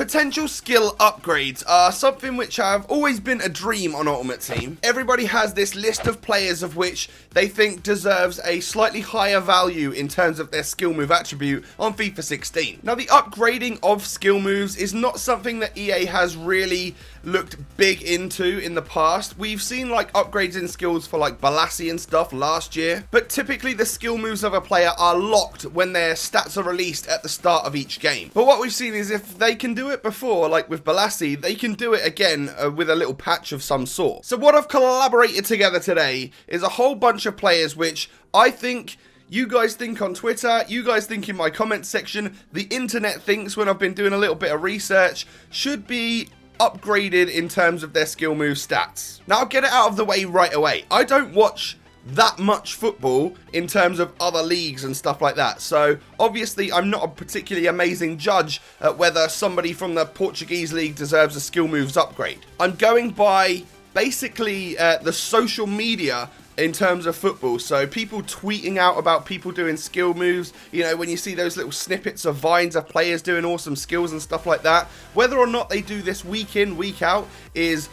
Potential skill upgrades are something which have always been a dream on Ultimate Team. Everybody has this list of players of which they think deserves a slightly higher value in terms of their skill move attribute on FIFA 16. Now, the upgrading of skill moves is not something that EA has really looked big into in the past. We've seen like upgrades in skills for like Balassi and stuff last year, but typically the skill moves of a player are locked when their stats are released at the start of each game. But what we've seen is if they can do it before, like with Balassi, they can do it again with a little patch of some sort. So what I've collaborated together today is a whole bunch of players which I think you guys think on Twitter, you guys think in my comments section, the internet thinks when I've been doing a little bit of research, should be upgraded in terms of their skill move stats. Now, I'll get it out of the way right away. I don't watch that much football in terms of other leagues and stuff like that, so obviously I'm not a particularly amazing judge at whether somebody from the Portuguese league deserves a skill moves upgrade. I'm going by basically the social media in terms of football, so people tweeting out about people doing skill moves, you know, when you see those little snippets of vines of players doing awesome skills and stuff like that. Whether or not they do this week in, week out is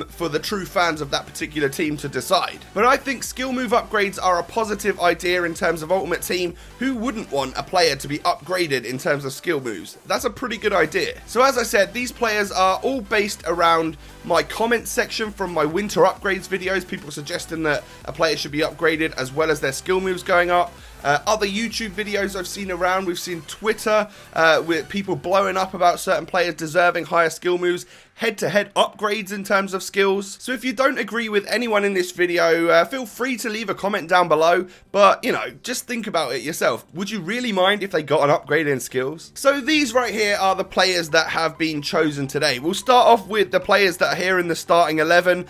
for the true fans of that particular team to decide. But I think skill move upgrades are a positive idea in terms of Ultimate Team. Who wouldn't want a player to be upgraded in terms of skill moves? That's a pretty good idea. So as I said, these players are all based around my comment section from my winter upgrades videos, people suggesting that a player should be upgraded as well as their skill moves going up. Other YouTube videos I've seen around, we've seen Twitter with people blowing up about certain players deserving higher skill moves, head-to-head upgrades in terms of skills. So if you don't agree with anyone in this video, feel free to leave a comment down below, but you know, just think about it yourself. Would you really mind if they got an upgrade in skills? So these right here are the players that have been chosen today. We'll start off with the players that are here in the starting 11.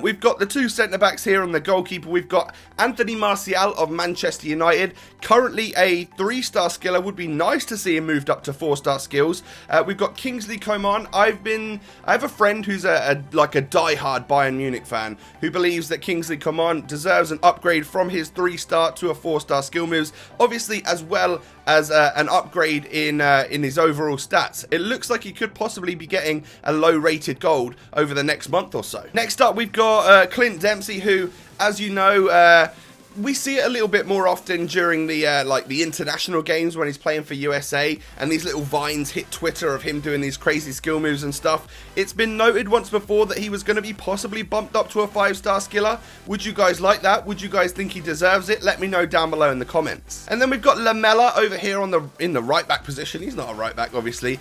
We've got the two centre-backs here and the goalkeeper. We've got Anthony Martial of Manchester United, currently a 3-star skiller. Would be nice to see him moved up to 4-star skills. We've got Kingsley Coman. I have a friend who's like a die-hard Bayern Munich fan who believes that Kingsley Coman deserves an upgrade from his 3-star to a 4-star skill moves, obviously as well as an upgrade in his overall stats. It looks like he could possibly be getting a low-rated gold over the next month or so. Next up, we've got Clint Dempsey, who, as you know, we see it a little bit more often during the like the international games when he's playing for USA, and these little vines hit Twitter of him doing these crazy skill moves and stuff. It's been noted once before that he was going to be possibly bumped up to a 5-star skiller. Would you guys like that? Would you guys think he deserves it? Let me know down below in the comments. And then we've got Lamela over here in the right back position. He's not a right back, obviously.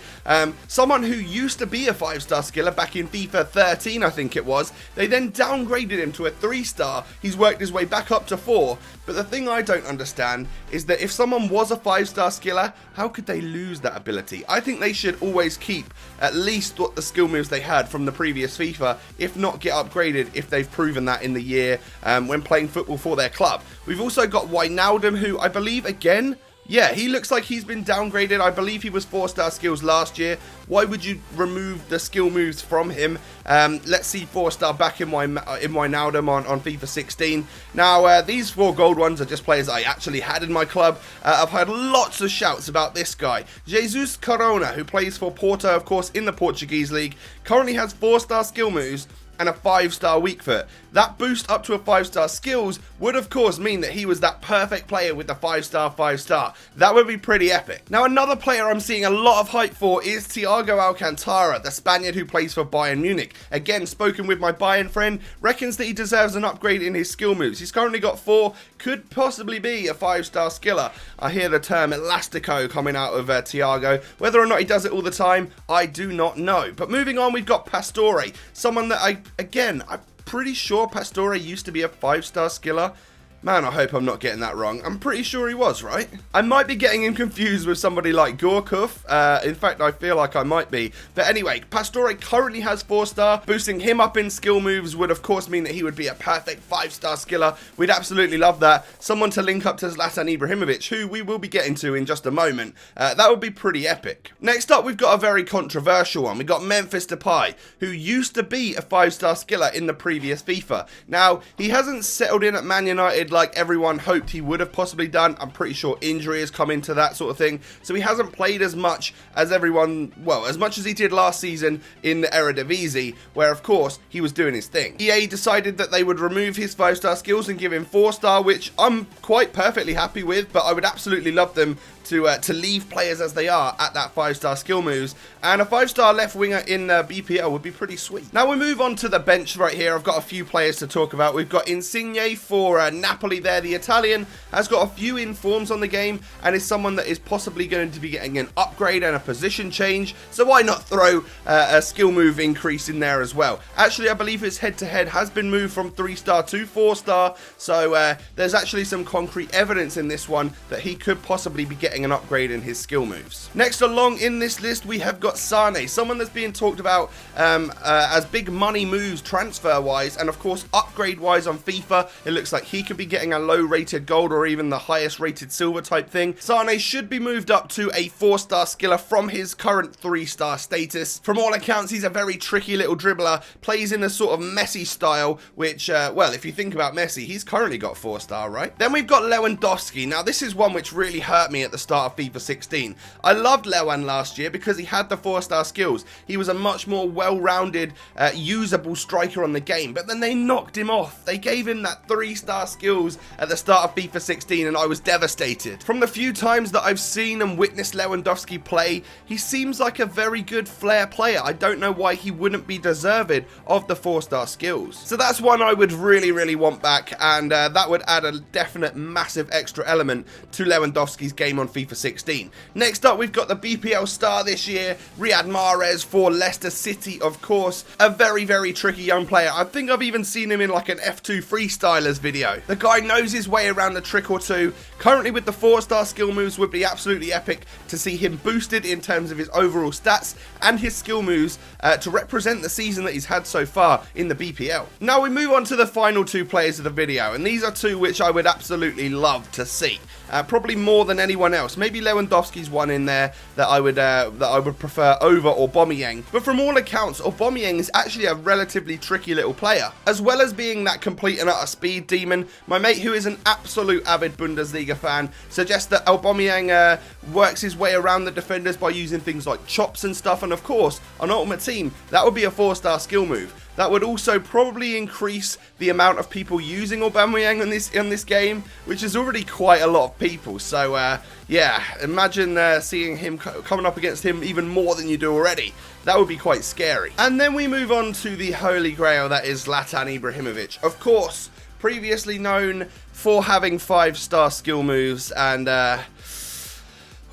Someone who used to be a 5-star skiller back in FIFA 13, I think it was. They then downgraded him to a 3-star. He's worked his way back up to 4. But the thing I don't understand is that if someone was a 5-star skiller, how could they lose that ability? I think they should always keep at least what the skill moves they had from the previous FIFA, if not get upgraded if they've proven that in the year when playing football for their club. We've also got Wijnaldum, who I believe, again, yeah, he looks like he's been downgraded. I believe he was 4-star skills last year. Why would you remove the skill moves from him? Let's see 4-star back in Wijnaldum on FIFA 16. Now, these 4 gold ones are just players I actually had in my club. I've heard lots of shouts about this guy. Jesus Corona, who plays for Porto, of course, in the Portuguese league, currently has 4-star skill moves and a 5-star weak foot. That boost up to a 5-star skills would of course mean that he was that perfect player with the 5-star. That would be pretty epic. Now, another player I'm seeing a lot of hype for is Thiago Alcantara, the Spaniard who plays for Bayern Munich. Again, spoken with my Bayern friend, reckons that he deserves an upgrade in his skill moves. He's currently got 4, could possibly be a 5-star skiller. I hear the term elastico coming out of Thiago. Whether or not he does it all the time, I do not know. But moving on, we've got Pastore, someone that I'm pretty sure Pastore used to be a 5-star skiller. Man, I hope I'm not getting that wrong. I'm pretty sure he was, right? I might be getting him confused with somebody like Gorkuf. In fact, I feel like I might be. But anyway, Pastore currently has 4-star. Boosting him up in skill moves would, of course, mean that he would be a perfect 5-star skiller. We'd absolutely love that. Someone to link up to Zlatan Ibrahimovic, who we will be getting to in just a moment. That would be pretty epic. Next up, we've got a very controversial one. We've got Memphis Depay, who used to be a 5-star skiller in the previous FIFA. Now, he hasn't settled in at Man United like everyone hoped he would have possibly done. I'm pretty sure injury has come into that sort of thing, so he hasn't played as much as everyone, well, as much as he did last season in the Eredivisie, where of course he was doing his thing. EA decided that they would remove his 5-star skills and give him 4-star, which I'm quite perfectly happy with, but I would absolutely love them to leave players as they are at that 5-star skill moves, and a 5-star left winger in BPL would be pretty sweet. Now we move on to the bench right here. I've got a few players to talk about. We've got Insigne for Napoli there. The Italian has got a few informs on the game and is someone that is possibly going to be getting an upgrade and a position change, so why not throw a skill move increase in there as well. Actually, I believe his head-to-head has been moved from 3-star to 4-star, so there's actually some concrete evidence in this one that he could possibly be getting an upgrade in his skill moves. Next along in this list, we have got Sane, someone that's being talked about as big money moves transfer-wise, and of course upgrade-wise on FIFA. It looks like he could be getting a low-rated gold or even the highest-rated silver type thing. Sane should be moved up to a 4-star skiller from his current 3-star status. From all accounts, he's a very tricky little dribbler, plays in a sort of Messi style, which, well, if you think about Messi, he's currently got 4-star, right? Then we've got Lewandowski. Now, this is one which really hurt me at the start of FIFA 16. I loved Lewan last year because he had the 4-star skills. He was a much more well-rounded, usable striker on the game, but then they knocked him off. They gave him that 3-star skills at the start of FIFA 16, and I was devastated. From the few times that I've seen and witnessed Lewandowski play, he seems like a very good flair player. I don't know why he wouldn't be deserved of the 4-star skills. So that's one I would really want back, and that would add a definite massive extra element to Lewandowski's game on FIFA 16. Next up, we've got the BPL star this year, Riyad Mahrez for Leicester City, of course. A very tricky young player. I think I've even seen him in like an F2 Freestylers video. The guy knows his way around a trick or two. Currently with the 4-star skill moves would be absolutely epic to see him boosted in terms of his overall stats and his skill moves to represent the season that he's had so far in the BPL. Now we move on to the final two players of the video, and these are two which I would absolutely love to see. Probably more than anyone else. Maybe Lewandowski's one in there that I would prefer over Aubameyang. But from all accounts, Aubameyang is actually a relatively tricky little player. As well as being that complete and utter speed demon, my mate, who is an absolute avid Bundesliga fan, suggests that Aubameyang works his way around the defenders by using things like chops and stuff. And of course, on Ultimate Team, that would be a 4-star skill move. That would also probably increase the amount of people using Aubameyang in this game, which is already quite a lot of people. So, yeah, imagine seeing him coming up against him even more than you do already. That would be quite scary. And then we move on to the holy grail, that is Zlatan Ibrahimovic. Of course, previously known for having 5-star skill moves, and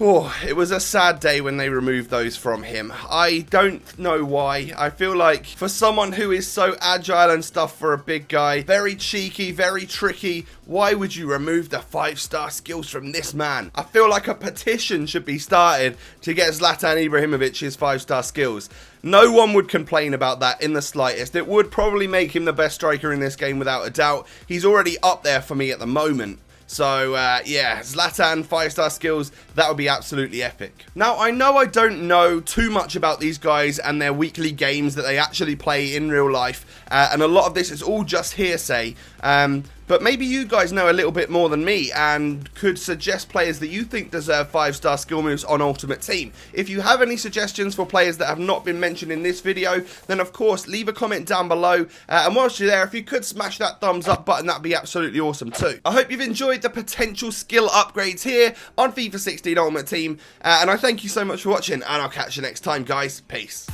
oh, it was a sad day when they removed those from him. I don't know why. I feel like for someone who is so agile and stuff for a big guy, very cheeky, very tricky, why would you remove the 5-star skills from this man? I feel like a petition should be started to get Zlatan Ibrahimovic his 5-star skills. No one would complain about that in the slightest. It would probably make him the best striker in this game without a doubt. He's already up there for me at the moment. So, yeah, Zlatan, 5-star skills, that would be absolutely epic. Now, I know I don't know too much about these guys and their weekly games that they actually play in real life, and a lot of this is all just hearsay, but maybe you guys know a little bit more than me and could suggest players that you think deserve 5-star skill moves on Ultimate Team. If you have any suggestions for players that have not been mentioned in this video, then of course leave a comment down below, and whilst you're there, if you could smash that thumbs up button, that'd be absolutely awesome too. I hope you've enjoyed the potential skill upgrades here on FIFA 16 Ultimate Team, and I thank you so much for watching, and I'll catch you next time, guys. Peace.